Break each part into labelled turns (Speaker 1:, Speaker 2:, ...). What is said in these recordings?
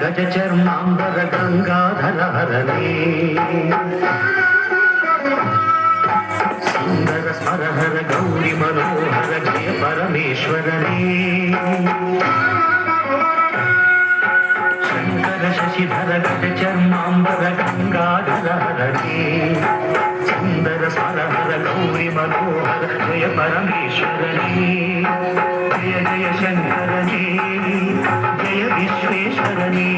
Speaker 1: गज चर्मांबर गंगाधर हरणे सुंदर स्मरहर गौरी मनोहर जय परमेश्वरने शंकर शशिधर गज चर्मांबर गंगाधर हरणे सुंदर स्मरहर गौरी मनोहर जय परमेश्वरने जय जय शंकरने जय विश्वेश्वरने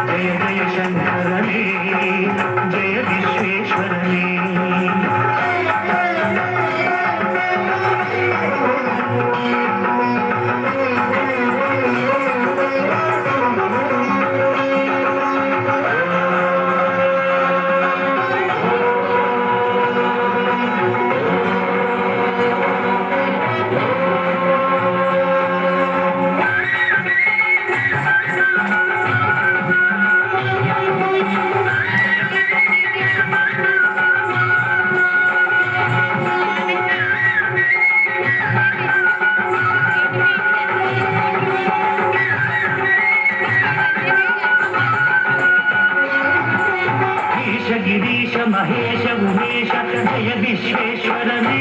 Speaker 1: जय जय शंकरने जय विश्वेश्वरने गिरीश महेश उमेश जय विश्वेश्वरने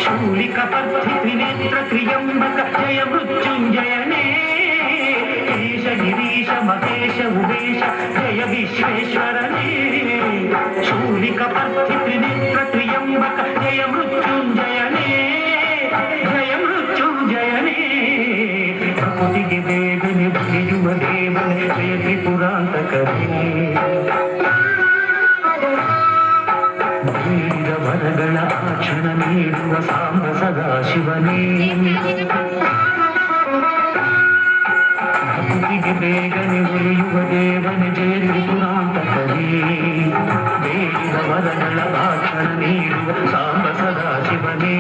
Speaker 1: शूलिकपर्धि त्रिनेत्र त्र्यंबक जय मृत्युंजयने ईश गिरीश महेश उमेश जय विश्वेश्वरने शूलिकपर्धि त्रिनेत्र त्र्यंबक जय मृत्युंजयने जय मृत्युंजयने प्रकृतिಗೆ ಬೇಗನೆ ಬಲಿಯುವ ದೇವನೇ ಜಯ ತ್ರಿಪುರಾಂತಕನೇ ವರಗಳ ಕ್ಷಣ ನೀಡುವ ಸಾಂಬ ಸದಾ ಶಿವನೇ ಭಕ್ತಿಗೆ ಬೇಗನೆ ಒಲಿಯುವ ದೇವನೇ ಜಯ ತ್ರಿಪುರಾಂತಕನೇ ಬೇಡಿದ ವರಗಳ ಕ್ಷಣ ನೀಡುವ ಸಾಂಬ ಸದಾ ಶಿವನೇ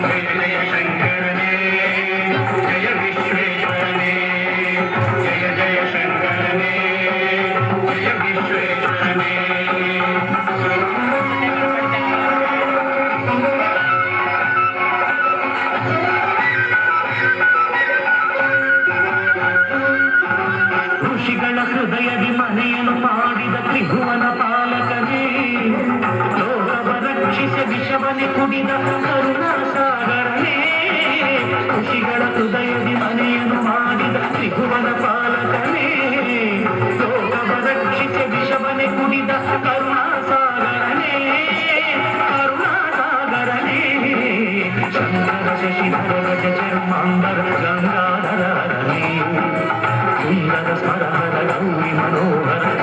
Speaker 1: ಜಯ ಜಯ ಶಂಕರನೇ ಜಯ ವಿಶ್ವೇಶ್ವರನೇ ಜಯ ಜಯ ಶಂಕರನೇ ಜಯ ವಿಶ್ವೇಶ್ವರನೇ ಹೃದಯದಿ ಮನೆಯನ್ನು ಮಾಡಿದ ತ್ರಿಭುವನ ಪಾಲಕನೇ ಲೋಕವ ರಕ್ಷಿಸಿ ವಿಷವನೆ ಕುಡಿದ ಕರುಣಾಸಾಗರನೇ ಋಷಿಗಳ ಹೃದಯದಿ ಮನೆಯನ್ನು ಮಾಡಿದ ತ್ರಿಭುವನ ಪಾಲಕನೇ ಲೋಕವ ರಕ್ಷಿಸಿ ವಿಷವನೆ ಕುಡಿದ ಕರುಣಾಸಾಗರನೇ ಕರುಣಾಸಾಗರನೇ ಶಂಕರ ಶಶಿಧರ ಗಜ ಚರ್ಮಾಂಬರ ಗಂಗಾಧರ ಹರನೇ ಸುಂದರ ಸ್ಮರಹರ ಗೌರಿ मनोहर